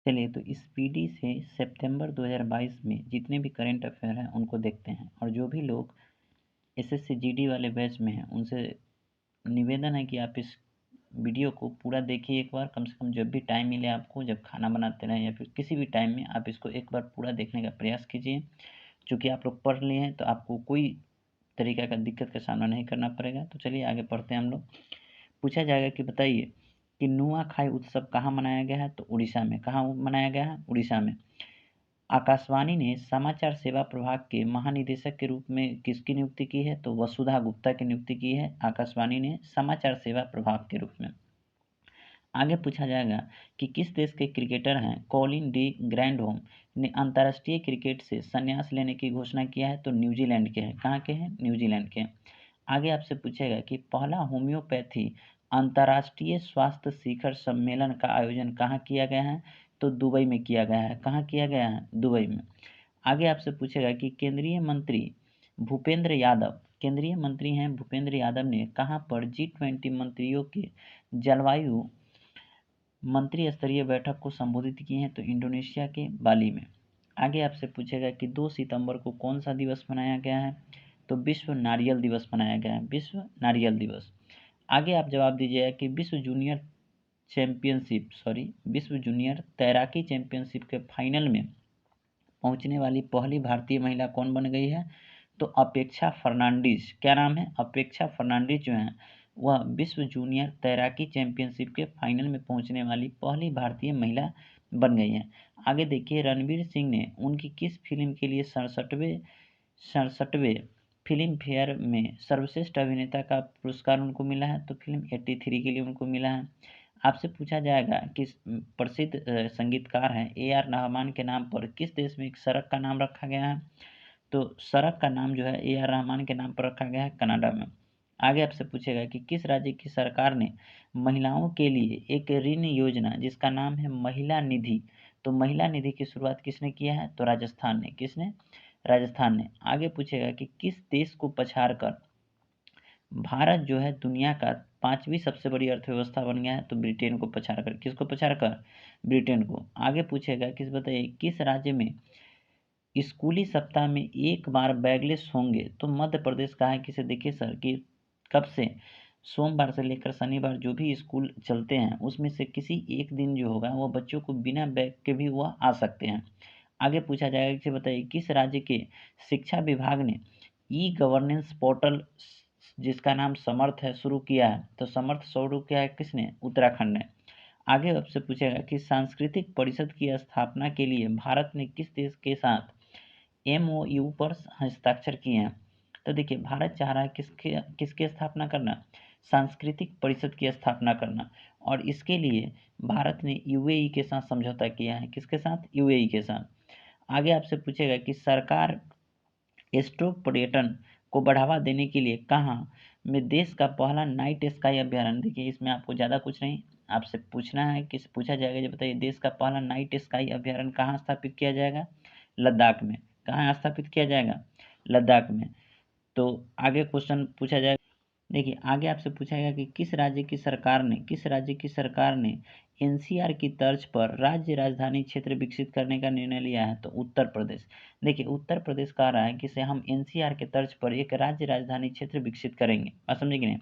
चलिए तो स्पीडी से सितंबर 2022 में जितने भी करंट अफेयर हैं उनको देखते हैं। और जो भी लोग एसएससी जीडी वाले बैच में हैं उनसे निवेदन है कि आप इस वीडियो को पूरा देखिए एक बार, कम से कम जब भी टाइम मिले आपको, जब खाना बनाते रहें या फिर किसी भी टाइम में आप इसको एक बार पूरा देखने का प्रयास कीजिए। चूँकि आप लोग पढ़ लिए हैं तो आपको कोई तरीक़ा का दिक्कत का सामना नहीं करना पड़ेगा। तो चलिए आगे पढ़ते हैं हम लोग। पूछा जाएगा कि बताइए कि नुआखाई उत्सव कहाँ मनाया गया है? तो उड़ीसा में। कहाँ मनाया गया है? उड़ीसा में। आकाशवाणी ने समाचार सेवा प्रभाग के महानिदेशक के रूप में किसकी नियुक्ति की है? तो वसुधा गुप्ता की नियुक्ति की है आकाशवाणी ने समाचार सेवा प्रभाग के रूप में। आगे पूछा जाएगा कि किस देश के क्रिकेटर हैं कॉलिन डी ग्रैंडहोम ने अंतर्राष्ट्रीय क्रिकेट से संन्यास लेने की घोषणा किया है? तो न्यूजीलैंड के हैं। कहाँ के हैं? न्यूजीलैंड के। आगे आपसे पूछेगा कि पहला होम्योपैथी अंतर्राष्ट्रीय स्वास्थ्य शिखर सम्मेलन का आयोजन कहाँ किया गया है? तो दुबई में किया गया है। कहाँ किया गया है? दुबई में। आगे आपसे पूछेगा कि केंद्रीय मंत्री हैं भूपेंद्र यादव ने कहाँ पर G20 मंत्रियों के जलवायु मंत्री स्तरीय बैठक को संबोधित किए हैं? तो इंडोनेशिया के बाली में। आगे आपसे पूछेगा कि 2 सितंबर को कौन सा दिवस मनाया गया है? तो विश्व नारियल दिवस मनाया गया है। विश्व नारियल दिवस। आगे आप जवाब दीजिएगा कि विश्व जूनियर तैराकी चैंपियनशिप के फाइनल में पहुंचने वाली पहली भारतीय महिला कौन बन गई है? तो अपेक्षा फर्नांडीज। क्या नाम है? अपेक्षा फर्नांडीज जो हैं वह विश्व जूनियर तैराकी चैंपियनशिप के फाइनल में पहुंचने वाली पहली भारतीय महिला बन गई हैं। आगे देखिए, रणवीर सिंह ने उनकी किस फिल्म के लिए 67वें फिल्म फेयर में सर्वश्रेष्ठ अभिनेता का पुरस्कार उनको मिला है? तो फिल्म 83 के लिए उनको मिला है। आपसे पूछा जाएगा कि प्रसिद्ध संगीतकार हैं AR रहमान के नाम पर किस देश में एक सड़क का नाम रखा गया है? तो सड़क का नाम जो है AR रहमान के नाम पर रखा गया है कनाडा में। आगे आपसे पूछेगा कि किस राज्य की सरकार ने महिलाओं के लिए एक ऋण योजना जिसका नाम है महिला निधि, तो महिला निधि की शुरुआत किसने किया है? तो राजस्थान ने। किसने? राजस्थान ने। आगे पूछेगा कि किस देश को पछाड़कर भारत जो है दुनिया का 5वीं सबसे बड़ी अर्थव्यवस्था बन गया है? तो ब्रिटेन को पछाड़कर। किसको पछाड़कर? ब्रिटेन को। आगे पूछेगा बताइए किस राज्य में स्कूली सप्ताह में एक बार बैगलेस होंगे? तो मध्य प्रदेश का है। किसे? देखिए सर कि कब से सोमवार से लेकर शनिवार जो भी स्कूल चलते हैं उसमें से किसी एक दिन जो होगा वो बच्चों को बिना बैग के भी वह आ सकते हैं। आगे पूछा जाएगा कि बताइए किस राज्य के शिक्षा विभाग ने ई-गवर्नेंस पोर्टल जिसका नाम समर्थ है शुरू किया है? तो समर्थ शुरू किया है किसने? उत्तराखंड ने। आगे आपसे पूछेगा कि सांस्कृतिक परिषद की स्थापना के लिए भारत ने किस देश के साथ MOU पर हस्ताक्षर किए हैं? तो देखिए भारत चाह रहा है किसकी स्थापना करना? सांस्कृतिक परिषद की स्थापना करना। और इसके लिए भारत ने UAE के साथ समझौता किया है। किसके साथ? UAE के साथ। आगे आपसे पूछेगा कि सरकार स्ट्रोक पर्यटन को बढ़ावा देने के लिए कहाँ में देश का पहला नाइट स्काई अभ्यारण्य, देखिए इसमें आपको ज़्यादा कुछ नहीं आपसे पूछना है कि पूछा जाएगा जो बताइए देश का पहला नाइट स्काई अभ्यारण्य कहाँ स्थापित किया जाएगा? लद्दाख में। कहाँ स्थापित किया जाएगा? लद्दाख में। तो आगे क्वेश्चन पूछा जाएगा, देखिए आगे आपसे पूछाएगा कि किस राज्य की सरकार ने NCR की तर्ज पर राज्य राजधानी क्षेत्र विकसित करने का निर्णय लिया है? तो उत्तर प्रदेश। देखिए उत्तर प्रदेश कह रहा है कि से हम NCR के तर्ज पर एक राज्य राजधानी क्षेत्र विकसित करेंगे। बात समझे कि नहीं?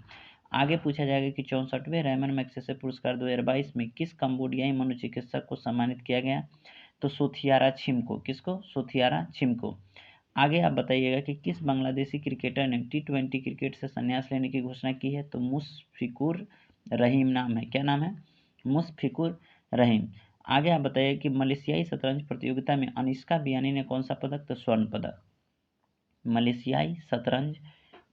आगे पूछा जाएगा कि 64वें रेमन मैग्सेसे पुरस्कार 2022 में किस कंबोडियाई मनोचिकित्सक को सम्मानित किया गया? तो सोथियारा छिमको। किसको? सोथियारा छिमको। आगे आप बताइएगा कि किस बांग्लादेशी क्रिकेटर ने T20 क्रिकेट से संन्यास लेने की घोषणा की है? तो मुशफिकुर रहीम नाम है। क्या नाम है? मुशफिकुर रहीम। आगे आप बताइए कि मलेशियाई शतरंज प्रतियोगिता में अनिष्का बियानी ने कौन सा पदक? तो स्वर्ण पदक। मलेशियाई शतरंज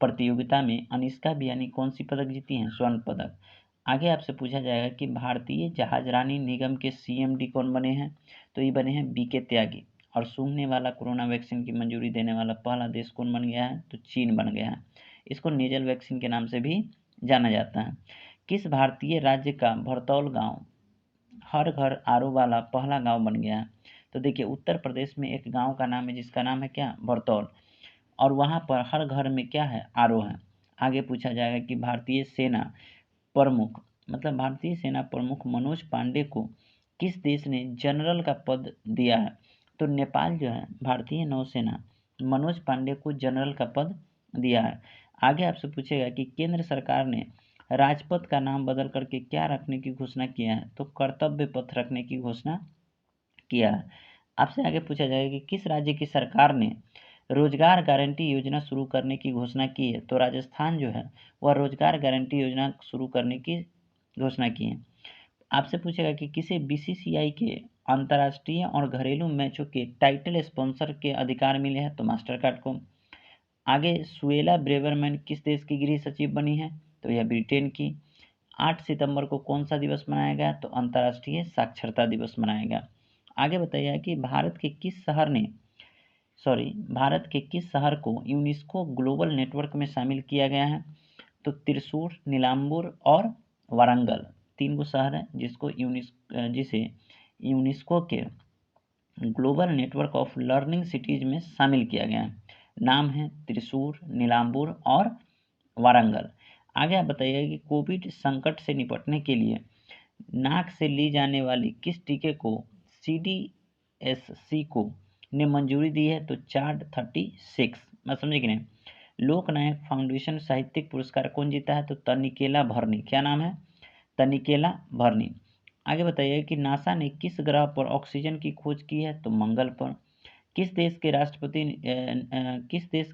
प्रतियोगिता में अनिष्का बियानी कौन सी पदक जीती हैं? स्वर्ण पदक। आगे आपसे पूछा जाएगा कि भारतीय जहाजरानी निगम के CMD कौन बने हैं? तो ये बने हैं BK त्यागी। और सूंघने वाला कोरोना वैक्सीन की मंजूरी देने वाला पहला देश कौन बन गया है? तो चीन बन गया है। इसको नेजल वैक्सीन के नाम से भी जाना जाता है। किस भारतीय राज्य का भरतौल गांव हर घर RO वाला पहला गांव बन गया है? तो देखिए उत्तर प्रदेश में एक गांव का नाम है जिसका नाम है क्या? भरतौल। और वहाँ पर हर घर में क्या है? RO है। आगे पूछा जाएगा कि भारतीय सेना प्रमुख मनोज पांडे को किस देश ने जनरल का पद दिया है? तो नेपाल जो है भारतीय नौसेना मनोज पांडे को जनरल का पद दिया है। आगे आपसे पूछेगा कि केंद्र सरकार ने राजपथ का नाम बदल करके क्या रखने की घोषणा किया है? तो कर्तव्य पथ रखने की घोषणा किया है। आपसे आगे पूछा जाएगा कि किस राज्य की सरकार ने रोजगार गारंटी योजना शुरू करने की घोषणा की है? तो राजस्थान जो है वह रोजगार गारंटी योजना शुरू करने की घोषणा की है। आपसे पूछेगा कि किसे बीसीसीआई के अंतर्राष्ट्रीय और घरेलू मैचों के टाइटल स्पॉन्सर के अधिकार मिले हैं? तो मास्टर कार्ड को। आगे सुएला ब्रेवरमैन किस देश की गृह सचिव बनी है? तो यह ब्रिटेन की। 8 सितंबर को कौन सा दिवस मनाया गया? तो अंतर्राष्ट्रीय साक्षरता दिवस मनाया गया। आगे बताइए कि भारत के किस शहर को यूनेस्को ग्लोबल नेटवर्क में शामिल किया गया है? तो त्रिशूर, नीलाम्बूर और वारंगल 3 गो शहर हैं जिसे यूनेस्को के global network of learning cities में शामिल किया गया है। नाम है त्रिशूर, नीलाम्बूर और वारंगल। आगे आप बताइए कि कोविड संकट से निपटने के लिए नाक से ली जाने वाली किस टीके को सीडीएससी को ने मंजूरी दी है? तो चार्ट 36। मैं समझे कि नहीं? लोकनायक फाउंडेशन साहित्यिक पुरस्कार कौन जीता है? तो तनिकेला भरनी। क्या नाम है? तनिकेला भरनी। आगे बताइए कि नासा ने किस ग्रह पर ऑक्सीजन की खोज की है? तो मंगल पर। किस देश के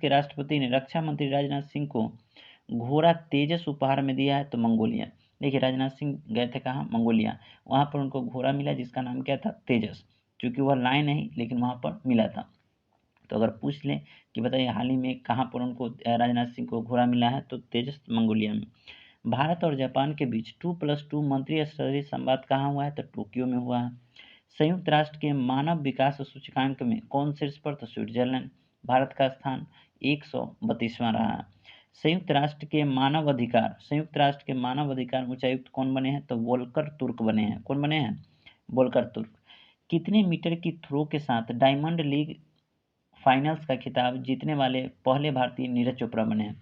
राष्ट्रपति ने रक्षा मंत्री राजनाथ सिंह को घोड़ा तेजस उपहार में दिया है? तो मंगोलिया। देखिए राजनाथ सिंह गए थे कहाँ? मंगोलिया। वहाँ पर उनको घोड़ा मिला जिसका नाम क्या था? तेजस। क्योंकि वह लाए नहीं लेकिन वहाँ पर मिला था। तो अगर पूछ लें कि बताइए हाल ही में कहाँ पर उनको राजनाथ सिंह को घोड़ा मिला है? तो तेजस मंगोलिया में। भारत और जापान के बीच 2+2 मंत्री स्तरीय संवाद कहाँ हुआ है? तो टोक्यो में हुआ है। संयुक्त राष्ट्र के मानव विकास सूचकांक में कौन शीर्ष पर? तो स्विट्जरलैंड। भारत का स्थान 132वां रहा है। संयुक्त राष्ट्र के मानव अधिकार उच्चायुक्त कौन बने हैं? तो वोल्कर तुर्क बने हैं। कौन बने हैं? वोल्कर तुर्क। कितने मीटर की थ्रो के साथ डायमंड लीग फाइनल्स का खिताब जीतने वाले पहले भारतीय नीरज चोपड़ा बने हैं?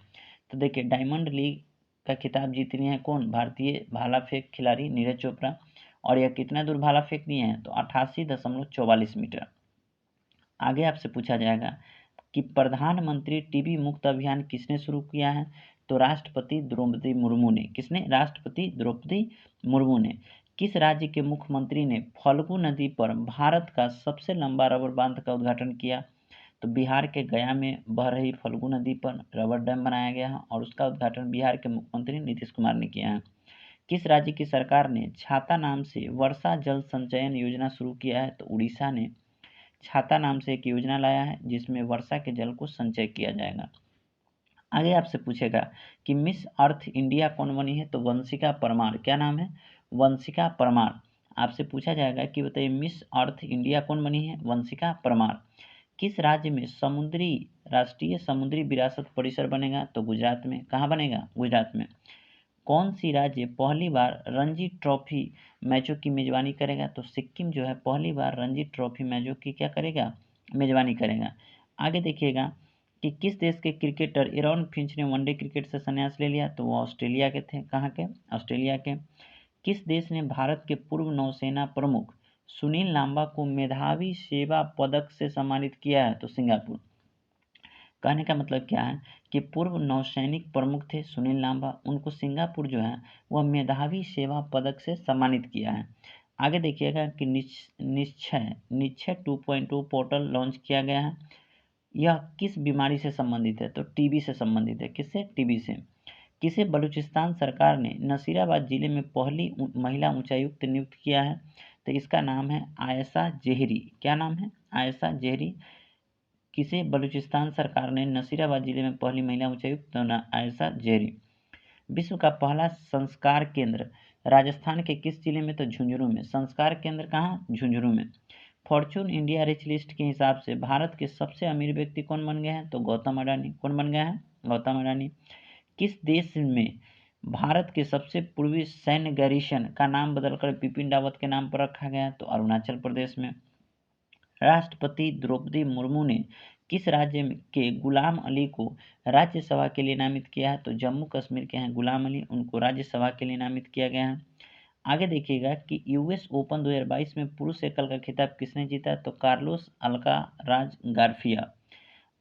तो देखिए डायमंड लीग का खिताब जीतने हैं कौन? भारतीय भाला फेंक खिलाड़ी नीरज चोपड़ा। और यह कितना दूर भाला फेंक दिए हैं? तो 88.44 मीटर। आगे आपसे पूछा जाएगा कि प्रधानमंत्री टीबी मुक्त अभियान किसने शुरू किया है? तो राष्ट्रपति द्रौपदी मुर्मू ने। किसने? राष्ट्रपति द्रौपदी मुर्मू ने। किस राज्य के मुख्यमंत्री ने फल्गु नदी पर भारत का सबसे लंबा रबर बांध का उद्घाटन किया? तो बिहार के गया में बह रही फल्गु नदी पर रबर डैम बनाया गया है और उसका उद्घाटन बिहार के मुख्यमंत्री नीतीश कुमार ने किया है। किस राज्य की सरकार ने छाता नाम से वर्षा जल संचयन योजना शुरू किया है? तो उड़ीसा ने छाता नाम से एक योजना लाया है जिसमें वर्षा के जल को संचय किया जाएगा। आगे आपसे पूछेगा कि मिस अर्थ इंडिया कौन बनी है? तो वंशिका परमार। क्या नाम है? वंशिका परमार। आपसे पूछा जाएगा कि बताइए मिस अर्थ इंडिया कौन बनी है? वंशिका परमार। किस राज्य में राष्ट्रीय समुद्री विरासत परिसर बनेगा? तो गुजरात में। कहाँ बनेगा? गुजरात में। कौन सी राज्य पहली बार रणजी ट्रॉफी मैचों की मेजबानी करेगा? तो सिक्किम जो है पहली बार रणजी ट्रॉफी मैचों की क्या करेगा? मेजबानी करेगा। आगे देखिएगा कि किस देश के क्रिकेटर एरॉन फिंच ने वनडे क्रिकेट से संन्यास ले लिया? तो वो ऑस्ट्रेलिया के थे। कहाँ के? ऑस्ट्रेलिया के। किस देश ने भारत के पूर्व नौसेना प्रमुख सुनील लांबा को मेधावी सेवा पदक से सम्मानित किया है? तो सिंगापुर। कहने का मतलब क्या है कि पूर्व नौसैनिक प्रमुख थे सुनील लांबा, उनको सिंगापुर जो है वह मेधावी सेवा पदक से सम्मानित किया है। आगे देखिएगा कि निश्चय 2.0 पोर्टल लॉन्च किया गया है। यह किस बीमारी से संबंधित है? तो टीबी से संबंधित है। किससे? टीबी से। किसे बलूचिस्तान सरकार ने नसीराबाद जिले में पहली महिला उच्चायुक्त नियुक्त किया है? तो इसका नाम है आयशा जेहरी। क्या नाम है? आयशा जेहरी। किसे बलूचिस्तान सरकार ने नसीराबाद जिले में पहली महिला उच्चायुक्त आयशा जेहरी। विश्व का पहला संस्कार केंद्र राजस्थान के किस जिले में? तो झुंझुनू में। संस्कार केंद्र कहाँ? झुंझुनू में। फॉर्चून इंडिया रिच लिस्ट के हिसाब से भारत के सबसे अमीर व्यक्ति कौन बन गए हैं? तो गौतम अडानी। कौन बन गया है? गौतम अडानी। किस देश में भारत के सबसे पूर्वी सैन्य गैरिसन का नाम बदलकर बिपिन रावत के नाम पर रखा गया? तो अरुणाचल प्रदेश में। राष्ट्रपति द्रौपदी मुर्मू ने किस राज्य के गुलाम अली को राज्यसभा के लिए नामित किया है? तो जम्मू कश्मीर के हैं गुलाम अली, उनको राज्यसभा के लिए नामित किया गया है। आगे देखिएगा कि यूएस ओपन 2022 में पुरुष एकल का खिताब किसने जीता, तो कार्लोस अल्काराज गार्सिया।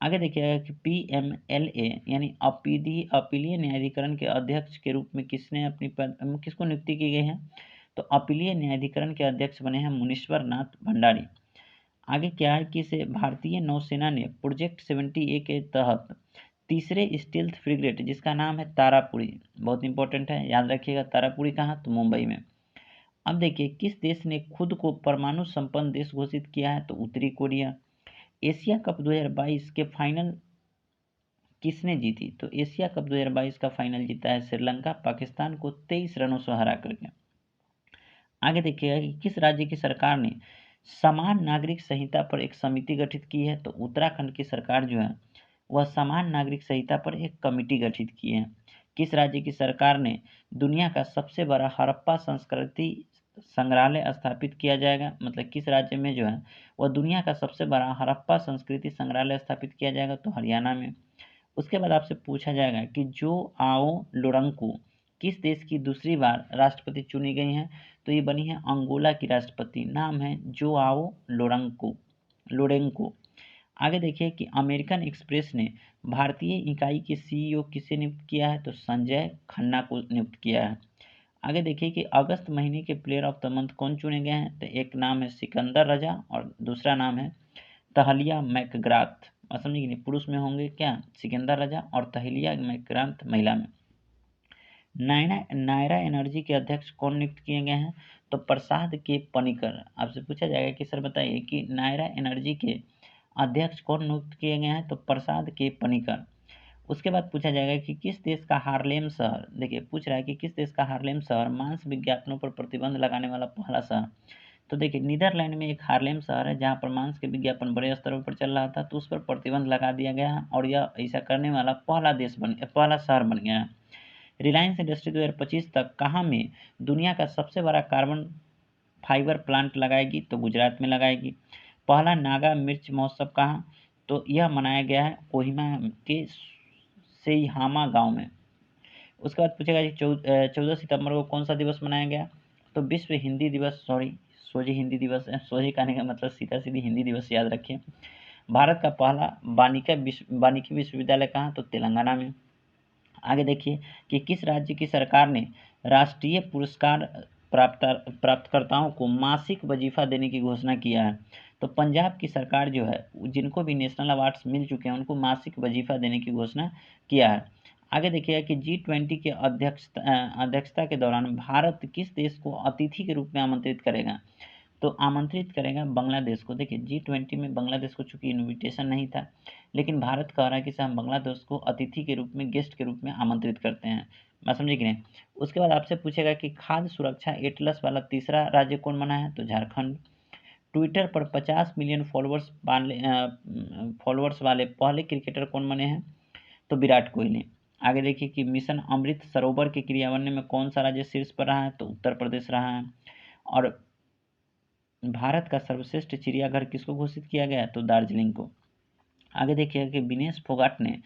आगे देखिएगा कि पीएमएलए यानी अपीलीय न्यायाधिकरण के अध्यक्ष के रूप में किसको नियुक्ति की गई है, तो अपीलीय न्यायाधिकरण के अध्यक्ष बने हैं मुनीश्वर नाथ भंडारी। आगे क्या है कि इसे भारतीय नौसेना ने प्रोजेक्ट 70A के तहत तीसरे स्टील्थ फ्रिगेट जिसका नाम है तारापुरी, बहुत इंपॉर्टेंट है, याद रखिएगा तारापुरी कहाँ, तो मुंबई में। अब देखिए किस देश ने खुद को परमाणु संपन्न देश घोषित किया है, तो उत्तरी कोरिया। एशिया कप 2022 के फाइनल किसने जीती, तो एशिया कप 2022 का फाइनल जीता है श्रीलंका पाकिस्तान को 23 रनों से हरा करके। आगे देखिएगा कि किस राज्य की सरकार ने समान नागरिक संहिता पर एक समिति गठित की है, तो उत्तराखंड की सरकार जो है वह समान नागरिक संहिता पर एक कमेटी गठित की है। किस राज्य की सरकार ने दुनिया का सबसे बड़ा हड़प्पा संस्कृति संग्रहालय स्थापित किया जाएगा, मतलब किस राज्य में जो है वह दुनिया का सबसे बड़ा हड़प्पा संस्कृति संग्रहालय स्थापित किया जाएगा, तो हरियाणा में। उसके बाद आपसे पूछा जाएगा कि जो आओ लोरंको किस देश की दूसरी बार राष्ट्रपति चुनी गई हैं, तो ये बनी है अंगोला की राष्ट्रपति, नाम है जो आओ लोरेंको। आगे देखिए कि अमेरिकन एक्सप्रेस ने भारतीय इकाई के सीईओ किसे नियुक्त किया है, तो संजय खन्ना को नियुक्त किया है। आगे देखिए कि अगस्त महीने के प्लेयर ऑफ द मंथ कौन चुने गए हैं, तो एक नाम है सिकंदर रजा और दूसरा नाम है तहलिया मैकग्राथ। समझिए नहीं, पुरुष में होंगे क्या, सिकंदर रजा, और तहलिया मैकग्राथ महिला में। नायरा एनर्जी के अध्यक्ष कौन नियुक्त किए गए हैं, तो प्रसाद के पनिकर। आपसे पूछा जाएगा कि सर बताइए कि नायरा एनर्जी के अध्यक्ष कौन नियुक्त किए गए हैं, तो प्रसाद के पनिकर। उसके बाद पूछा जाएगा कि किस देश का हार्लेम शहर, देखिए पूछ रहा है कि किस देश का हार्लेम शहर मांस विज्ञापनों पर प्रतिबंध लगाने वाला पहला शहर, तो देखिए नीदरलैंड में एक हार्लेम शहर है जहाँ पर मांस के विज्ञापन बड़े स्तर पर चल रहा था, तो उस पर प्रतिबंध लगा दिया गया है और यह ऐसा करने वाला पहला शहर बन गया है। रिलायंस इंडस्ट्री 2025 तक कहाँ में दुनिया का सबसे बड़ा कार्बन फाइबर प्लांट लगाएगी, तो गुजरात में लगाएगी। पहला नागा मिर्च महोत्सव कहाँ, तो यह मनाया गया है कोहिमा के सेइहामा गांव में। उसके बाद पूछेगा कि 14 सितंबर को कौन सा दिवस मनाया गया, तो विश्व हिंदी दिवस, सोझी हिंदी दिवस है, सोझी कहने का मतलब सीधा सीधी हिंदी दिवस, याद रखिए। भारत का पहला वानिकी विश्वविद्यालय कहाँ, तो तेलंगाना में। आगे देखिए कि किस राज्य की सरकार ने राष्ट्रीय पुरस्कार प्राप्तकर्ताओं को मासिक वजीफा देने की घोषणा किया है, तो पंजाब की सरकार जो है जिनको भी नेशनल अवार्ड्स मिल चुके हैं उनको मासिक वजीफा देने की घोषणा किया है। आगे देखिएगा कि G20 के अध्यक्षता के दौरान भारत किस देश को अतिथि के रूप में आमंत्रित करेगा, तो आमंत्रित करेगा बांग्लादेश को। देखिए G20 में बांग्लादेश को चूंकि इन्विटेशन नहीं था, लेकिन भारत कह रहा है कि हम बांग्लादेश को अतिथि के रूप में, गेस्ट के रूप में आमंत्रित करते हैं। बात समझे कि नहीं। उसके बाद आपसे पूछेगा कि खाद्य सुरक्षा एटलस वाला तीसरा राज्य कौन बना है, तो झारखंड। ट्विटर पर 50 मिलियन फॉलोअर्स वाले पहले क्रिकेटर कौन बने हैं, तो विराट कोहली। आगे देखिए कि मिशन अमृत सरोवर के क्रियान्वयन में कौन सा राज्य शीर्ष पर रहा है, तो उत्तर प्रदेश रहा है। और भारत का सर्वश्रेष्ठ चिड़ियाघर किसको घोषित किया गया, तो दार्जिलिंग को। आगे देखिएगा कि विनेश फोगाट ने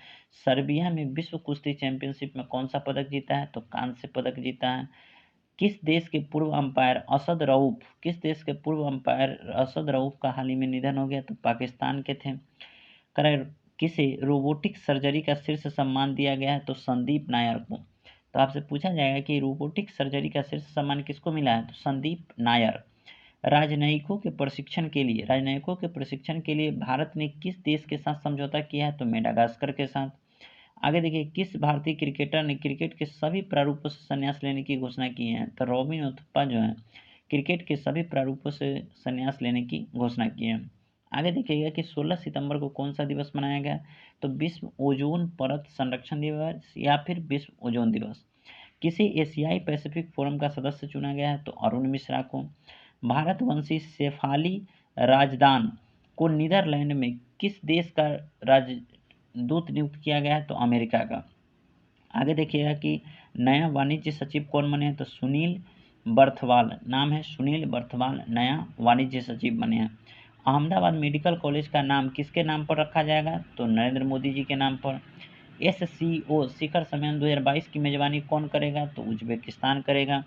सर्बिया में विश्व कुश्ती चैंपियनशिप में कौन सा पदक जीता है, तो कांस्य पदक जीता है। किस देश के पूर्व अंपायर असद रऊफ का हाल ही में निधन हो गया, तो पाकिस्तान के थे। किसे रोबोटिक सर्जरी का शीर्ष सम्मान दिया गया है, तो संदीप नायर को। तो आपसे पूछा जाएगा कि रोबोटिक सर्जरी का शीर्ष सम्मान किसको मिला है, तो संदीप नायर। राजनयिकों के प्रशिक्षण के लिए भारत ने किस देश के साथ समझौता किया है, तो मेडागास्कर के साथ। आगे देखिए किस भारतीय क्रिकेटर ने क्रिकेट के सभी प्रारूपों से संन्यास लेने की घोषणा की है, तो रॉबिन उथप्पा जो है क्रिकेट के सभी प्रारूपों से संन्यास लेने की घोषणा की है। आगे देखिएगा कि 16 सितंबर को कौन सा दिवस मनाया गया, तो विश्व ओजोन परत संरक्षण दिवस या फिर विश्व ओजोन दिवस। किसी एशियाई पैसिफिक फोरम का सदस्य चुना गया है, तो अरुण मिश्रा को। भारतवंशी शेफाली राजदान को नीदरलैंड में किस देश का राजदूत नियुक्त किया गया है, तो अमेरिका का। आगे देखिएगा कि नया वाणिज्य सचिव कौन बने हैं, तो सुनील बर्थवाल, नाम है सुनील बर्थवाल नया वाणिज्य सचिव बने हैं। अहमदाबाद मेडिकल कॉलेज का नाम किसके नाम पर रखा जाएगा, तो नरेंद्र मोदी जी के नाम पर। SCO शिखर सम्मेलन 2022 की मेजबानी कौन करेगा, तो उज्बेकिस्तान करेगा।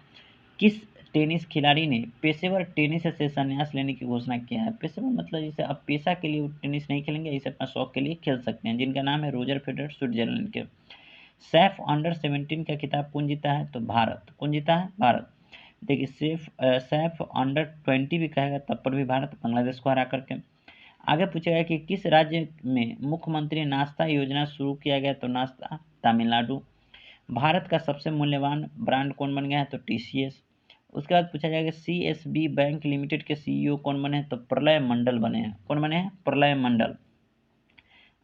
किस टेनिस खिलाड़ी ने पेशेवर टेनिस से संन्यास लेने की घोषणा किया है। पेशेवर मतलब जैसे अब पेशा के लिए वो टेनिस नहीं खेलेंगे, इसे अपना शौक के लिए खेल सकते हैं, जिनका नाम है रोजर फेडरर, स्विट्जरलैंड के। सैफ अंडर-17 का खिताब कौन जीता है? तो भारत। कौन जीता है? भारत। देखिए सैफ अंडर-20 भी कहेगा तब पर भी भारत बांग्लादेश को हरा करके। आगे पूछेगा कि किस राज्य में मुख्यमंत्री नाश्ता योजना शुरू किया गया? तो नाश्ता तमिलनाडु। भारत का सबसे मूल्यवान ब्रांड कौन बन गया है? तो टीसीएस। उसके बाद पूछा जाएगा सीएसबी बैंक लिमिटेड के सीईओ कौन बने हैं? तो प्रलय मंडल बने हैं। कौन बने हैं? प्रलय मंडल।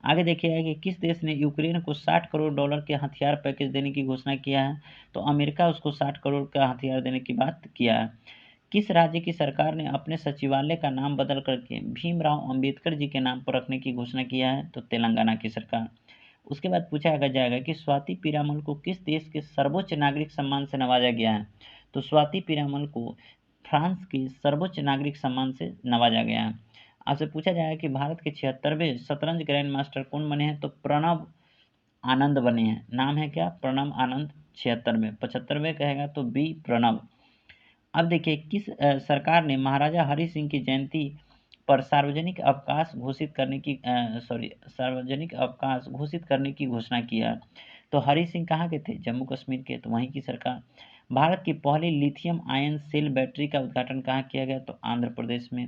आगे देखिएगा कि किस देश ने यूक्रेन को 60 करोड़ डॉलर के हथियार पैकेज देने की घोषणा किया है? तो अमेरिका उसको 60 करोड़ का हथियार देने की बात किया है। किस राज्य की सरकार ने अपने सचिवालय का नाम बदल करके भीमराव अंबेडकर जी के नाम पर रखने की घोषणा किया है? तो तेलंगाना की सरकार। उसके बाद पूछा जाएगा कि स्वाति पीरामल को किस देश के सर्वोच्च नागरिक सम्मान से नवाजा गया है? तो स्वाति पीरामल को फ्रांस के सर्वोच्च नागरिक सम्मान से नवाजा गया है। आपसे पूछा जाएगा कि भारत के 76वें शतरंज ग्रैंड मास्टर कौन बने हैं? तो प्रणव आनंद बने हैं। नाम है क्या? प्रणव आनंद। 76वें। 75वें कहेगा तो बी प्रणव। अब देखिए किस सरकार ने महाराजा हरि सिंह की जयंती पर सार्वजनिक अवकाश घोषित करने की घोषणा किया? तो हरि सिंह कहाँ के थे? जम्मू कश्मीर के, तो वहीं की सरकार। भारत की पहली लिथियम आयन सेल बैटरी का उद्घाटन कहाँ किया गया? तो आंध्र प्रदेश में।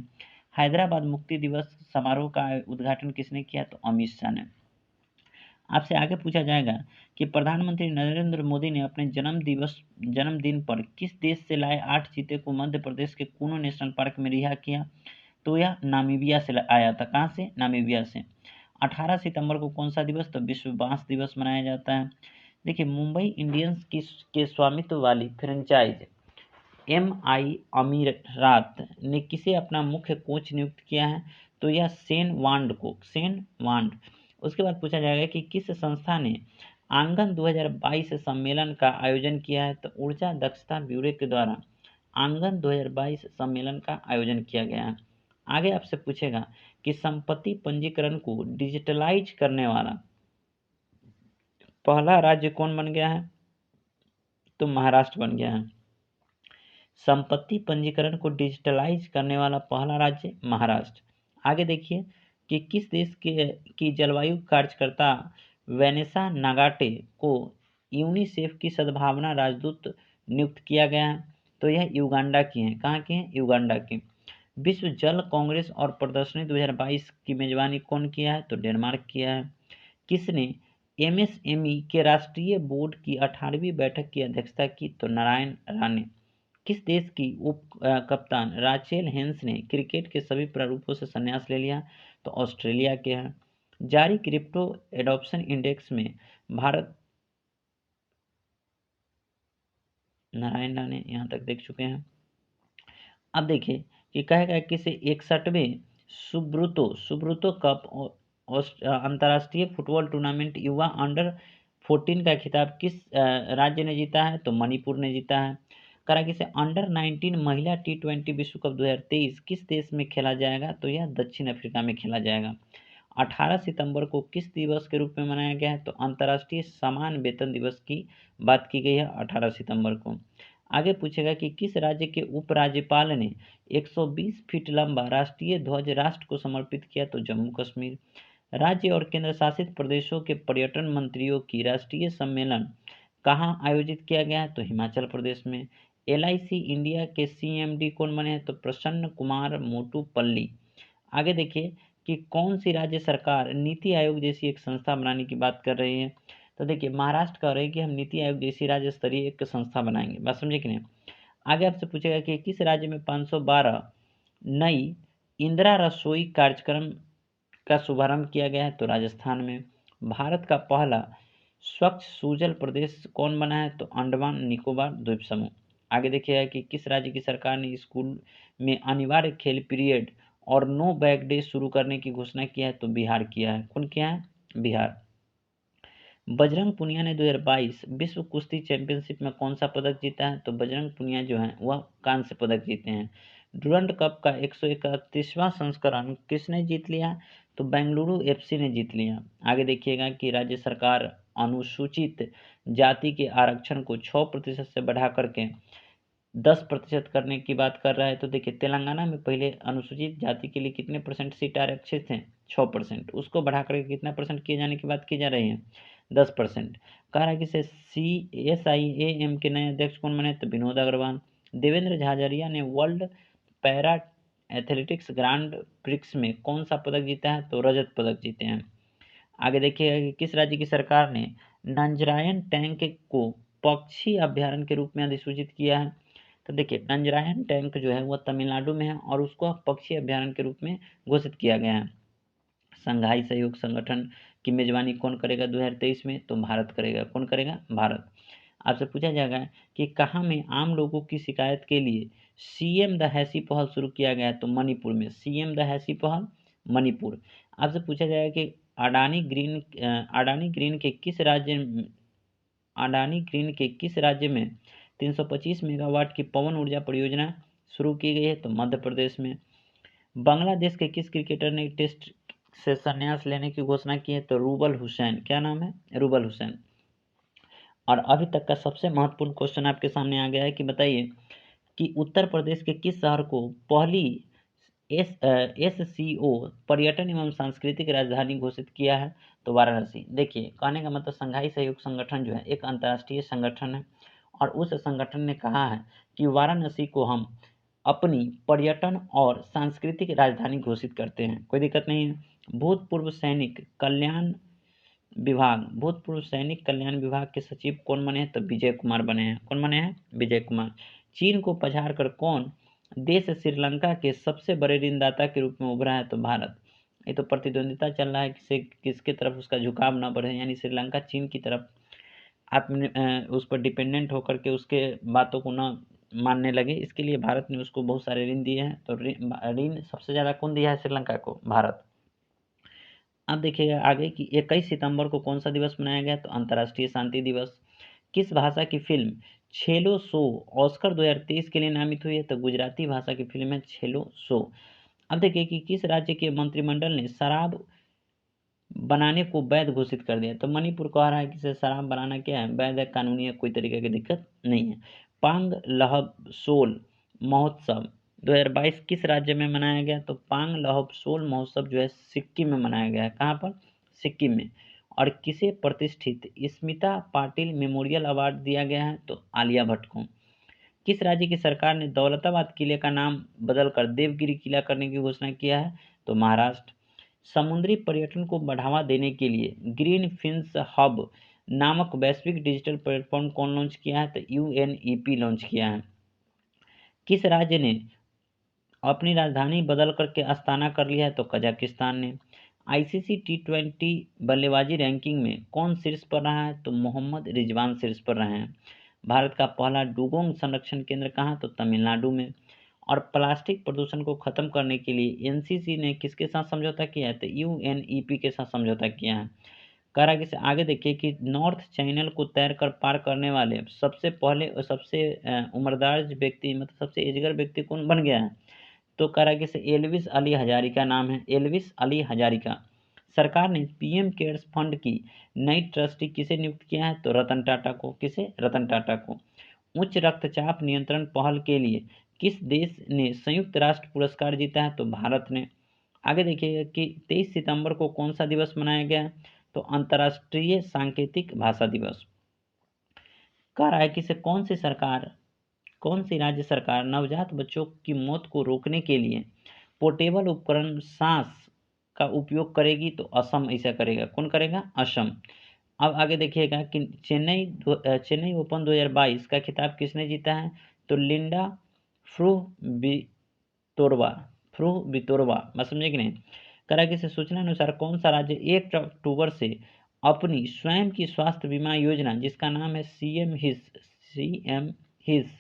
हैदराबाद मुक्ति दिवस समारोह का उद्घाटन किसने किया? तो अमित शाह ने। आपसे आगे पूछा जाएगा कि प्रधानमंत्री नरेंद्र मोदी ने अपने जन्मदिन पर किस देश से लाए 8 चीते को मध्य प्रदेश के कूनो नेशनल पार्क में रिहा किया? तो यह नामीबिया से आया था। कहाँ से? नामीबिया से। 18 सितंबर को कौन सा दिवस? तो विश्व बांस दिवस मनाया जाता है। देखिए मुंबई इंडियंस के स्वामित्व वाली फ्रेंचाइज एमआई अमीरात ने किसे अपना मुख्य कोच नियुक्त किया है? तो यह शेन वांड को। शेन वांड। उसके बाद पूछा जाएगा कि किस संस्था ने आंगन 2022 सम्मेलन का आयोजन किया है? तो ऊर्जा दक्षता ब्यूरो के द्वारा आंगन 2022 सम्मेलन का आयोजन किया गया है। आगे आपसे पूछेगा कि संपत्ति पंजीकरण को डिजिटलाइज करने वाला पहला राज्य कौन बन गया है? तो महाराष्ट्र बन गया है। संपत्ति पंजीकरण को डिजिटलाइज करने वाला पहला राज्य महाराष्ट्र। आगे देखिए कि किस देश की जलवायु कार्यकर्ता वेनेसा नागाटे को यूनिसेफ की सद्भावना राजदूत नियुक्त किया गया है? तो यह युगांडा की हैं। कहाँ की हैं? युगांडा की। विश्व जल कांग्रेस और प्रदर्शनी 2022 की मेजबानी कौन किया है? तो डेनमार्क किया है। किसने एमएसएमई के राष्ट्रीय बोर्ड की 18वीं बैठक की अध्यक्षता की? तो नारायण राणे। किस देश की उप कप्तान राचेल हेंस ने क्रिकेट के सभी प्रारूपों से संन्यास ले लिया? तो ऑस्ट्रेलिया के हैं। जारी क्रिप्टो एडॉप्शन इंडेक्स में भारत नारायण राणे यहाँ तक देख चुके हैं। अब देखिए कि कहेगा किसे 61वें सुब्रुतो कप अंतर्राष्ट्रीय फुटबॉल टूर्नामेंट युवा अंडर 14 का खिताब किस राज्य ने जीता है? तो मणिपुर ने जीता है। करा किसे अंडर 19 महिला T20 विश्व कप 2023 किस देश में खेला जाएगा? तो यह दक्षिण अफ्रीका में खेला जाएगा। 18 सितंबर को किस दिवस के रूप में मनाया गया है? तो अंतर्राष्ट्रीय समान वेतन दिवस की बात की गई है 18 सितंबर को। आगे पूछेगा कि किस राज्य के उपराज्यपाल ने 120 फीट लंबा राष्ट्रीय ध्वज राष्ट्र को समर्पित किया? तो जम्मू कश्मीर। राज्य और केंद्र शासित प्रदेशों के पर्यटन मंत्रियों की राष्ट्रीय सम्मेलन कहाँ आयोजित किया गया है? तो हिमाचल प्रदेश में। LIC इंडिया के CMD कौन बने हैं? तो प्रसन्न कुमार मोटूपल्ली। आगे देखिए कि कौन सी राज्य सरकार नीति आयोग जैसी एक संस्था बनाने की बात कर रही है? तो देखिए महाराष्ट्र कह रही है कि हम नीति आयोग जैसी राज्य स्तरीय एक संस्था बनाएंगे। बात समझे कि नहीं? आगे आपसे पूछेगा कि किस राज्य में 512 नई इंदिरा रसोई कार्यक्रम का शुभारंभ किया गया है? तो राजस्थान में। भारत का पहला स्वच्छ सुजल प्रदेश कौन बना है? तो अंडमान निकोबार द्वीप समूह। आगे देखिएगा कि किस राज्य की सरकार ने स्कूल में अनिवार्य खेल पीरियड और नो बैग डे शुरू करने की घोषणा किया है? तो बिहार किया है। कौन किया है? बिहार। बजरंग पुनिया ने 2022 विश्व कुश्ती चैंपियनशिप में कौन सा पदक जीता है? तो बजरंग पुनिया जो है वह कांस्य पदक जीते हैं। डुरंड कप का 131वां संस्करण किसने जीत लिया? तो बेंगलुरु FC ने जीत लिया। आगे देखिएगा कि राज्य सरकार अनुसूचित जाति के आरक्षण को 6% से बढ़ा करके 10% करने की बात कर रहा है। तो देखिए तेलंगाना में पहले अनुसूचित जाति के लिए कितने परसेंट सीट आरक्षित थे? 6%। उसको बढ़ा करके कितना परसेंट किए जाने की बात की जा रही है? 10%। कह रहा है कि CSIAM के नए अध्यक्ष कौन बने? तो विनोद अग्रवाल। देवेंद्र झाझड़िया ने world para athletics grand prix में कौन सा पदक जीता है? तो रजत पदक जीते हैं। आगे देखिएगा कि किस राज्य की सरकार ने नंजरायन टैंक को पक्षी अभ्यारण्य के रूप में अधिसूचित किया है? तो देखिए नंजरायन टैंक जो है वह तमिलनाडु में है और उसको पक्षी अभ्यारण्य के रूप में घोषित किया गया है। संघाई सहयोग संगठन की मेजबानी कौन करेगा 2023 में? तो भारत करेगा। कौन करेगा? भारत। आपसे पूछा जाएगा कि कहाँ में आम लोगों की शिकायत के लिए सीएम दहासी पहल शुरू किया गया है? तो मणिपुर में। सीएम दहासी पहल मणिपुर। आपसे पूछा जाएगा कि अडानी ग्रीन के किस राज्य में 325 मेगावाट की पवन ऊर्जा परियोजना शुरू की गई है? तो मध्य प्रदेश में। बांग्लादेश के किस क्रिकेटर ने टेस्ट से संन्यास लेने की घोषणा की है? तो रूबल हुसैन। क्या नाम है? रूबल हुसैन। और अभी तक का सबसे महत्वपूर्ण क्वेश्चन आपके सामने आ गया है कि बताइए कि उत्तर प्रदेश के किस शहर को पहली SCO पर्यटन एवं सांस्कृतिक राजधानी घोषित किया है? तो वाराणसी। देखिए कहने का मतलब संघाई सहयोग संगठन जो है एक अंतर्राष्ट्रीय संगठन है और उस संगठन ने कहा है कि वाराणसी को हम अपनी पर्यटन और सांस्कृतिक राजधानी घोषित करते हैं। कोई दिक्कत नहीं है। भूतपूर्व सैनिक कल्याण विभाग के सचिव कौन बने हैं? तो विजय कुमार बने हैं। कौन बने हैं? विजय कुमार। चीन को पछाड़कर कौन देश श्रीलंका के सबसे बड़े ऋणदाता के रूप में उभरा है? तो भारत। ये तो प्रतिद्वंदिता चल रहा है किसके तरफ उसका झुकाव न बढ़े, यानी श्रीलंका चीन की तरफ उस पर डिपेंडेंट होकर के उसके बातों को न मानने लगे, इसके लिए भारत ने उसको बहुत सारे ऋण दिए हैं। तो ऋण सबसे ज़्यादा कौन दिया है श्रीलंका को? भारत। अब देखिएगा आगे कि 21 सितंबर को कौन सा दिवस मनाया गया? तो अंतर्राष्ट्रीय शांति दिवस। किस भाषा की फिल्म छेलो सो ऑस्कर 2023 के लिए नामित हुई है? तो गुजराती भाषा की फिल्म है छेलो सो। अब देखिए कि किस राज्य के मंत्रिमंडल ने शराब बनाने को वैध घोषित कर दिया? तो मणिपुर कह रहा है कि इसे शराब बनाना क्या है? वैध है, कानूनी है, कोई तरीके की दिक्कत नहीं है। पांग लहबसोल महोत्सव 2022 किस राज्य में मनाया गया? तो पांग लहबसोल महोत्सव जो है सिक्किम में मनाया गया है। कहाँ पर? सिक्किम में। और किसे प्रतिष्ठित स्मिता पाटिल मेमोरियल अवार्ड दिया गया है? तो आलिया भट्ट को। किस राज्य की सरकार ने दौलताबाद किले का नाम बदलकर देवगिरी किला करने की घोषणा किया है? तो महाराष्ट्र। समुद्री पर्यटन को बढ़ावा देने के लिए ग्रीन फिन्स हब नामक वैश्विक डिजिटल प्लेटफॉर्म कौन लॉन्च किया है? तो UNEP लॉन्च किया है। किस राज्य ने अपनी राजधानी बदल करके अस्ताना कर लिया है? तो कजाकिस्तान ने। ICC T20 बल्लेबाजी रैंकिंग में कौन शीर्ष पर रहा है? तो मोहम्मद रिजवान शीर्ष पर रहे हैं। भारत का पहला डुगोंग संरक्षण केंद्र कहाँ? तो तमिलनाडु में। और प्लास्टिक प्रदूषण को खत्म करने के लिए NCC ने किसके साथ समझौता किया है? तो UNEP के साथ समझौता किया है। कह रहा है कि आगे देखिए कि नॉर्थ चैनल को तैर कर पार करने वाले सबसे पहले और सबसे उम्रदराज व्यक्ति मतलब सबसे एजगर व्यक्ति कौन बन गया है? तो कह रहा है कि एल्विस अली हजारिका नाम है। एल्विस अली हजारिका। सरकार ने PM केयर्स फंड की नई ट्रस्टी किसे नियुक्त किया है? तो रतन टाटा को। किसे? रतन टाटा को। उच्च रक्तचाप नियंत्रण पहल के लिए किस देश ने संयुक्त राष्ट्र पुरस्कार जीता है? तो भारत ने। आगे देखिएगा कि 23 सितंबर को कौन सा दिवस मनाया गया? तो अंतर्राष्ट्रीय सांकेतिक भाषा दिवस। कह रहा है कि कौन सी राज्य सरकार नवजात बच्चों की मौत को रोकने के लिए पोर्टेबल उपकरण सांस का उपयोग करेगी? तो असम ऐसा करेगा। कौन करेगा? असम। अब आगे देखिएगा कि चेन्नई ओपन 2022 का खिताब किसने जीता है? तो लिंडा फ्रुबितोरवा। बस समझे कि नहीं? कह रहा है कि इसे सूचना अनुसार कौन सा राज्य 1 अक्टूबर से अपनी स्वयं की स्वास्थ्य बीमा योजना जिसका नाम है CM हिस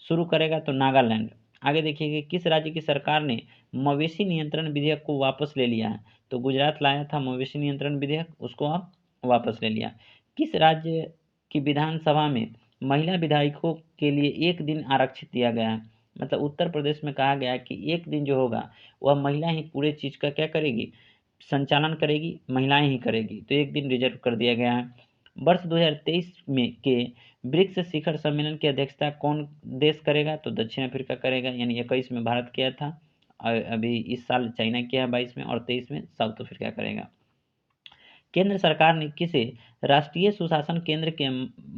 शुरू करेगा? तो नागालैंड। आगे देखिए कि किस राज्य की सरकार ने मवेशी नियंत्रण विधेयक को वापस ले लिया है? तो गुजरात लाया था मवेशी नियंत्रण विधेयक, उसको अब वापस ले लिया। किस राज्य की विधानसभा में महिला विधायकों के लिए 1 दिन आरक्षित दिया गया है? मतलब उत्तर प्रदेश में कहा गया है कि 1 दिन जो होगा वह महिला ही पूरे चीज़ का क्या करेगी? संचालन करेगी, महिलाएं ही करेगी। तो 1 दिन रिजर्व कर दिया गया है। वर्ष 2023 में के ब्रिक्स शिखर सम्मेलन की अध्यक्षता कौन देश करेगा? तो दक्षिण अफ्रीका करेगा, यानी 21 में भारत किया था, अभी इस साल चाइना किया है 22 में, और 23 में साउथ अफ्रीका करेगा। केंद्र सरकार ने किसे राष्ट्रीय सुशासन केंद्र के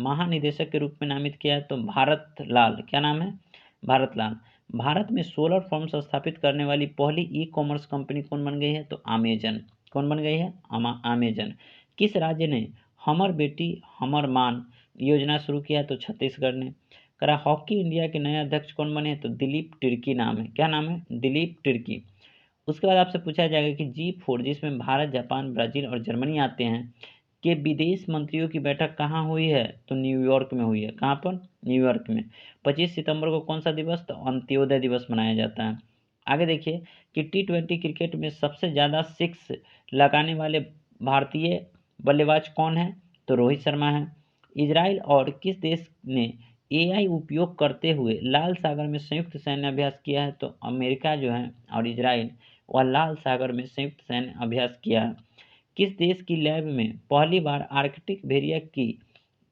महानिदेशक के रूप में नामित किया है? तो भारत लाल। क्या नाम है? भारत लाल। भारत में सोलर फॉर्म्स स्थापित करने वाली पहली ई कॉमर्स कंपनी कौन बन गई है? तो अमेजन। कौन बन गई है? अमेजन। किस राज्य ने हमर बेटी हमर मान योजना शुरू किया? तो छत्तीसगढ़ ने। करा हॉकी इंडिया के नए अध्यक्ष कौन बने? तो दिलीप तिर्की नाम है। क्या नाम है? दिलीप तिर्की। उसके बाद आपसे पूछा जाएगा कि G4 जिसमें भारत, जापान, ब्राजील और जर्मनी आते हैं के विदेश मंत्रियों की बैठक कहाँ हुई है? तो न्यूयॉर्क में हुई है। कहाँ पर? न्यूयॉर्क में। 25 सितंबर को कौन सा दिवस? तो अंत्योदय दिवस मनाया जाता है। आगे देखिए कि T20 क्रिकेट में सबसे ज़्यादा सिक्स लगाने वाले भारतीय बल्लेबाज कौन है? तो रोहित शर्मा है। इजराइल और किस देश ने AI उपयोग करते हुए लाल सागर में संयुक्त सैन्य अभ्यास किया है? तो अमेरिका जो है और इजराइल वह लाल सागर में संयुक्त सैन्य अभ्यास किया है। किस देश की लैब में पहली बार आर्कटिक भेड़िया की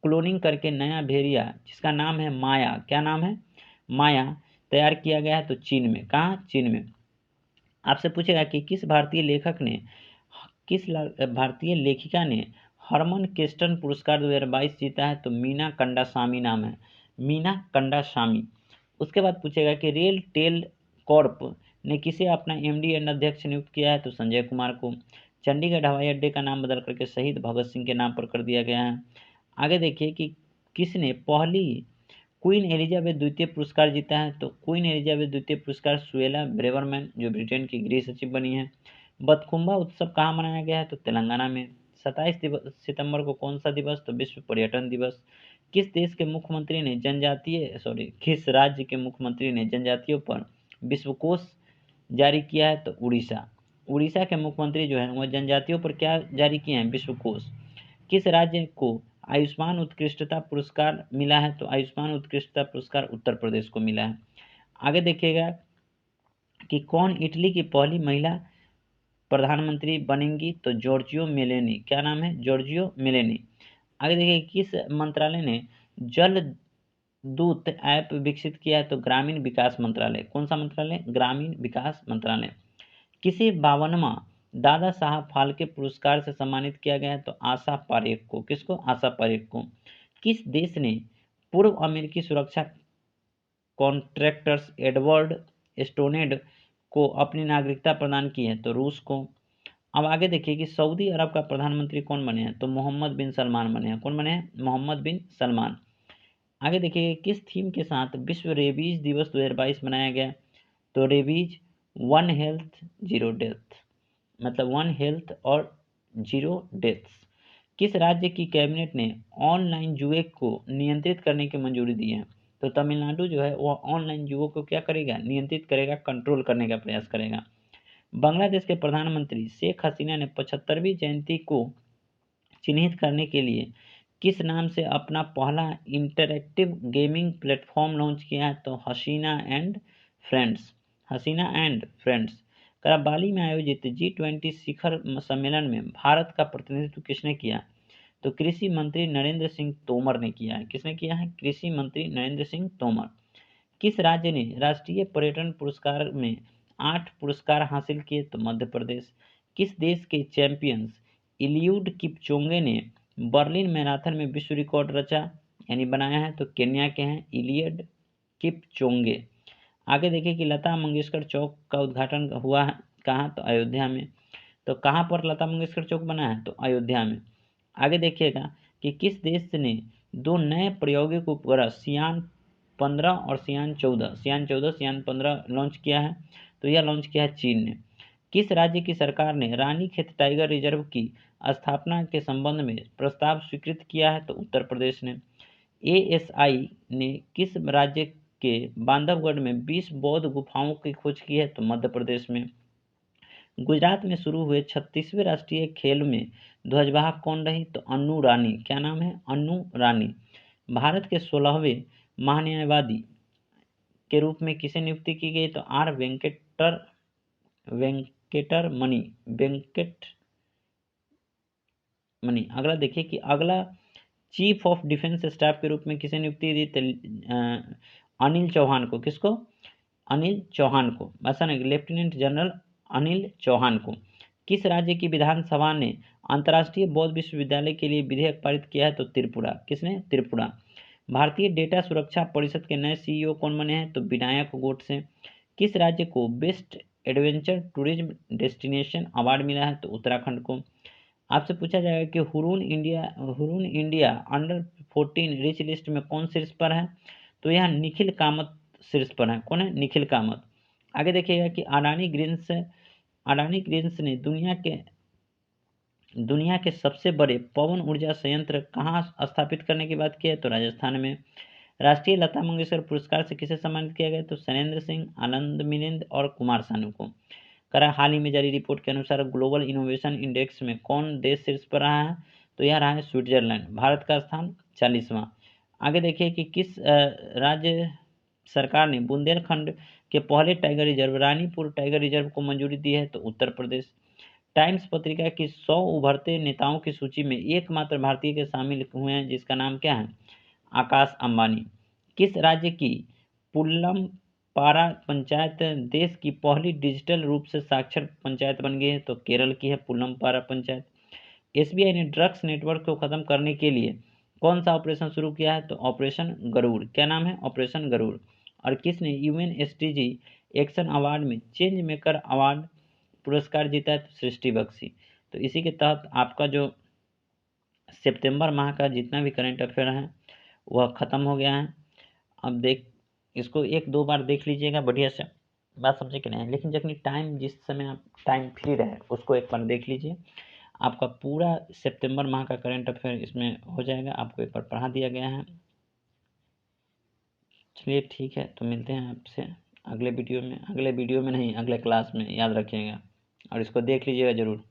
क्लोनिंग करके नया भेड़िया जिसका नाम है माया, क्या नाम है? माया, तैयार किया गया है? तो चीन में। कहाँ? चीन में। आपसे पूछेगा कि भारतीय लेखिका ने हरमन केस्टन पुरस्कार 2022 जीता है? तो मीना कंडासामी नाम है। मीना कंडासामी। उसके बाद पूछेगा कि रेल टेल कॉर्प ने किसे अपना MD एंड अध्यक्ष नियुक्त किया है? तो संजय कुमार को। चंडीगढ़ हवाई अड्डे का नाम बदल करके शहीद भगत सिंह के नाम पर कर दिया गया है। आगे देखिए कि किसने पहली क्वीन एलिजाबेथ द्वितीय पुरस्कार जीता है? तो क्वीन एलिजाबेथ द्वितीय पुरस्कार सुएला ब्रेवरमैन जो ब्रिटेन की गृह सचिव बनी है। बतखुम्बा उत्सव कहाँ मनाया गया है? तो तेलंगाना में। 27 सितंबर को कौन सा दिवस? तो विश्व पर्यटन दिवस। किस राज्य के मुख्यमंत्री ने जनजातियों पर विश्वकोश जारी किया है? तो उड़ीसा। उड़ीसा के मुख्यमंत्री जो है वह जनजातियों पर क्या जारी किए हैं? विश्वकोश। किस राज्य को आयुष्मान उत्कृष्टता पुरस्कार मिला है? तो आयुष्मान उत्कृष्टता पुरस्कार उत्तर प्रदेश को मिला है। आगे देखिएगा कि कौन इटली की पहली महिला प्रधानमंत्री बनेंगी? तो जॉर्जियो मेलोनी। क्या नाम है? Giorgio Meloni. आगे देखिए किस मंत्रालय ने जल दूत ऐप विकसित किया है? तो ग्रामीण विकास मंत्रालय। कौन सा मंत्रालय? ग्रामीण विकास मंत्रालय। किसे 52वां दादा साहब फाल्के पुरस्कार से सम्मानित किया गया है? तो आशा पारेख को। किसको? आशा पारेख को। किस देश ने पूर्व अमेरिकी सुरक्षा कॉन्ट्रैक्टर्स एडवर्ड स्टोनेड को अपनी नागरिकता प्रदान की है? तो रूस को। अब आगे देखिए कि सऊदी अरब का प्रधानमंत्री कौन बने हैं? तो मोहम्मद बिन सलमान बने हैं। कौन बने हैं? मोहम्मद बिन सलमान। आगे देखिए किस थीम के साथ विश्व रेबीज दिवस 2022 मनाया गया? तो rabies one health zero death, मतलब वन हेल्थ और जीरो डेथ्स। किस राज्य की कैबिनेट ने ऑनलाइन जुए को नियंत्रित करने की मंजूरी दी है? तो तमिलनाडु जो है वह ऑनलाइन जुए को क्या करेगा? नियंत्रित करेगा, कंट्रोल करने का प्रयास करेगा। बांग्लादेश के प्रधानमंत्री शेख हसीना ने 75वीं जयंती को चिन्हित करने के लिए किस नाम से अपना पहला इंटरैक्टिव गेमिंग प्लेटफॉर्म लॉन्च किया है? तो Hasina and friends. Hasina and friends. Bali में आयोजित G20 शिखर सम्मेलन में भारत का प्रतिनिधित्व किसने किया? तो कृषि मंत्री नरेंद्र सिंह तोमर ने किया है। किसने किया है? कृषि मंत्री नरेंद्र सिंह तोमर। किस राज्य ने राष्ट्रीय पर्यटन पुरस्कार में 8 पुरस्कार हासिल किए? तो मध्य प्रदेश। किस देश के चैंपियंस इलियूड किपचोंगे ने बर्लिन मैराथन में विश्व रिकॉर्ड रचा यानी बनाया है? तो केन्या के हैं इलियड किपचोंगे। आगे देखिए कि लता मंगेशकर चौक का उद्घाटन हुआ है कहाँ? तो अयोध्या में। तो कहाँ पर लता मंगेशकर चौक बना है? तो अयोध्या में। आगे देखिएगा कि किस देश ने 2 नए प्रायोगिक उपग्रह सियान 15 और सियान 15 लॉन्च किया है? तो यह लॉन्च किया है चीन ने। किस राज्य की सरकार ने रानीखेत टाइगर रिजर्व की स्थापना के संबंध में प्रस्ताव स्वीकृत किया है? तो उत्तर प्रदेश ने। ASI ने किस राज्य के बांधवगढ़ में 20 बौद्ध गुफाओं की खोज की है? तो मध्य प्रदेश में। गुजरात में शुरू हुए 36वें राष्ट्रीय खेल में ध्वजवाहक कौन रही? तो अन्नू रानी। क्या नाम है? अन्नू रानी। भारत के 16वें महान्यायवादी के रूप में किसे नियुक्ति की गई? तो आर वेंकटरमणि। अगला देखिए कि अगला चीफ ऑफ डिफेंस स्टाफ के रूप में किसे नियुक्ति दी? अनिल चौहान को। किसको? अनिल चौहान को। आसान है, लेफ्टिनेंट जनरल अनिल चौहान को। किस राज्य की विधानसभा ने अंतर्राष्ट्रीय बौद्ध विश्वविद्यालय के लिए विधेयक पारित किया है? तो त्रिपुरा। किसने? त्रिपुरा। भारतीय डेटा सुरक्षा परिषद के नए सीईओ कौन बने हैं? तो विनायक गोडसे। किस राज्य को best adventure tourism destination award मिला है? तो उत्तराखंड को। आपसे पूछा जाएगा कि Hurun India under 14 rich list में कौन शीर्ष पर है? तो यह निखिल कामत शीर्ष पर है। कौन है? निखिल कामत। आगे देखिएगा कि अडानी ग्रीन्स ने दुनिया के सबसे बड़े पवन ऊर्जा संयंत्र कहाँ स्थापित करने की बात की है? तो राजस्थान में। राष्ट्रीय लता मंगेशकर पुरस्कार से किसे सम्मानित किया गया? तो शैलेंद्र सिंह, आनंद मिलिंद और कुमार सानू को। करा हाल ही में जारी रिपोर्ट के अनुसार ग्लोबल इनोवेशन इंडेक्स में कौन देश शीर्ष पर रहा है? तो यह रहा है स्विट्जरलैंड। भारत का स्थान 40वां। आगे देखिए कि किस राज्य सरकार ने बुंदेलखंड के पहले tiger reserve Ranipur tiger reserve को मंजूरी दी है? तो उत्तर प्रदेश। टाइम्स पत्रिका की 100 उभरते नेताओं की सूची में एकमात्र भारतीय के शामिल हुए हैं, जिसका नाम क्या है? आकाश अंबानी। किस राज्य की पुल्लमपारा पंचायत देश की पहली डिजिटल रूप से साक्षर पंचायत बन गई है? तो केरल की है पुल्लमपारा पंचायत। एसबीआई ने ड्रग्स नेटवर्क को खत्म करने के लिए कौन सा ऑपरेशन शुरू किया है? तो ऑपरेशन गरुड़। क्या नाम है? ऑपरेशन गरुड़। और किसने यूएनएसडीजी एक्शन अवार्ड में चेंज मेकर अवार्ड पुरस्कार जीता है? तो सृष्टि बख्शी। तो इसी के तहत आपका जो सितंबर माह का जितना भी करंट अफेयर है वह ख़त्म हो गया है। अब इसको 1-2 बार देख लीजिएगा बढ़िया से, बात समझे कि नहीं। लेकिन जब टाइम जिस समय आप टाइम फ्री रहे उसको एक बार देख लीजिए, आपका पूरा सितंबर माह का करंट अफेयर इसमें हो जाएगा। आपको एक बार पढ़ा दिया गया है। चलिए ठीक है, तो मिलते हैं आपसे अगले वीडियो में नहीं, अगले क्लास में, याद रखिएगा और इसको देख लीजिएगा ज़रूर।